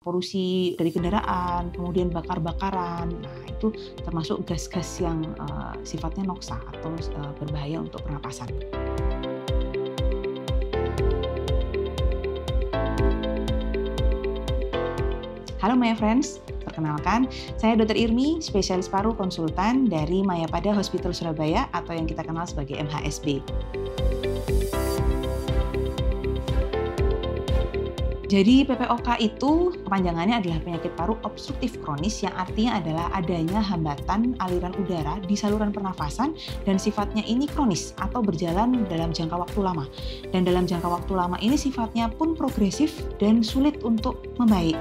polusi dari kendaraan, kemudian bakar-bakaran. Nah, itu termasuk gas-gas yang sifatnya noksa atau berbahaya untuk pernapasan. Halo Maya Friends, perkenalkan saya Dr. Irmi, spesialis paru konsultan dari Mayapada Hospital Surabaya atau yang kita kenal sebagai MHSB. Jadi PPOK itu kepanjangannya adalah penyakit paru obstruktif kronis yang artinya adalah adanya hambatan aliran udara di saluran pernafasan dan sifatnya ini kronis atau berjalan dalam jangka waktu lama. Dan dalam jangka waktu lama ini sifatnya pun progresif dan sulit untuk membaik.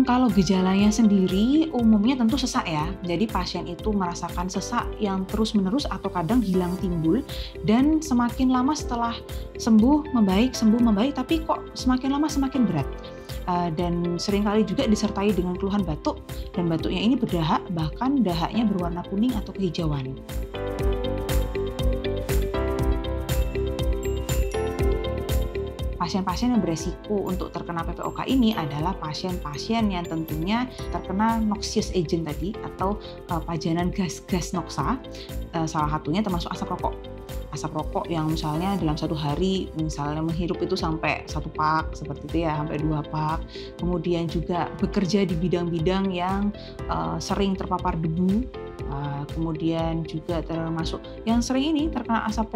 Kalau gejalanya sendiri umumnya tentu sesak ya. Jadi pasien itu merasakan sesak yang terus-menerus atau kadang hilang timbul dan semakin lama setelah sembuh membaik, tapi kok semakin lama semakin berat. Dan seringkali juga disertai dengan keluhan batuk dan batuknya ini berdahak, bahkan dahaknya berwarna kuning atau kehijauan. Pasien-pasien yang beresiko untuk terkena PPOK ini adalah pasien-pasien yang tentunya terkena noxious agent tadi atau pajanan gas-gas noksa, salah satunya termasuk asap rokok. Asap rokok yang misalnya dalam satu hari misalnya menghirup itu sampai 1 pak seperti itu ya, sampai 2 pak. Kemudian juga bekerja di bidang-bidang yang sering terpapar debu. Kemudian juga termasuk yang sering ini terkena asap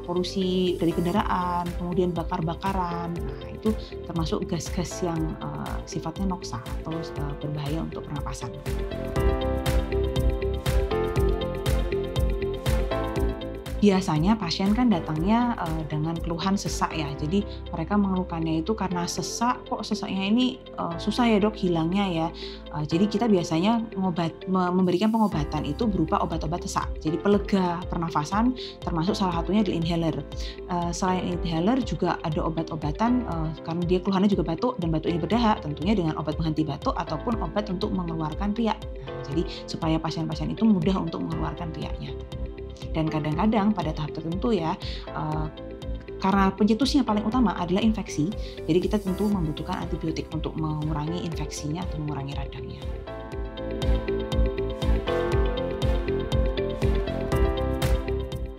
polusi dari kendaraan, kemudian bakar-bakaran. Nah, itu termasuk gas-gas yang sifatnya noksa atau berbahaya untuk pernapasan. Biasanya pasien kan datangnya dengan keluhan sesak ya, jadi mereka mengeluhkannya itu karena sesak, kok sesaknya ini susah ya dok hilangnya ya. Jadi kita biasanya memberikan pengobatan itu berupa obat-obat sesak, jadi pelega pernafasan termasuk salah satunya adalah inhaler. Selain inhaler juga ada obat-obatan karena dia keluhannya juga batuk dan batuk ini berdahak, tentunya dengan obat penghenti batuk ataupun obat untuk mengeluarkan riak. Jadi supaya pasien-pasien itu mudah untuk mengeluarkan riaknya. Dan kadang-kadang pada tahap tertentu ya, karena pencetusnya paling utama adalah infeksi, jadi kita tentu membutuhkan antibiotik untuk mengurangi infeksinya atau mengurangi radangnya.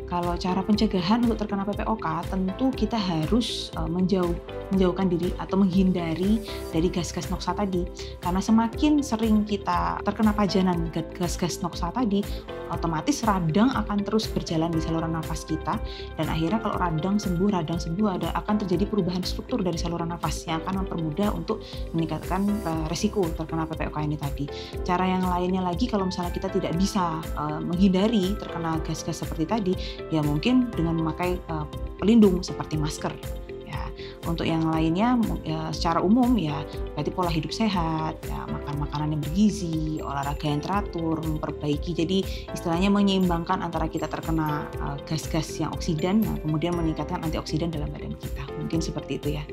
Kalau cara pencegahan untuk terkena PPOK, tentu kita harus menjauhkan diri atau menghindari dari gas-gas noksa tadi. Karena semakin sering kita terkena pajanan gas-gas noksa tadi, otomatis radang akan terus berjalan di saluran nafas kita, dan akhirnya kalau radang sembuh akan terjadi perubahan struktur dari saluran nafas yang akan mempermudah untuk meningkatkan resiko terkena PPOK ini tadi. Cara yang lainnya lagi, kalau misalnya kita tidak bisa menghindari terkena gas-gas seperti tadi, ya mungkin dengan memakai pelindung seperti masker. Untuk yang lainnya ya, secara umum ya berarti pola hidup sehat, ya, makan makanan yang bergizi, olahraga yang teratur, memperbaiki, jadi istilahnya menyeimbangkan antara kita terkena gas-gas yang oksidan, nah, kemudian meningkatkan antioksidan dalam badan kita. Mungkin seperti itu ya.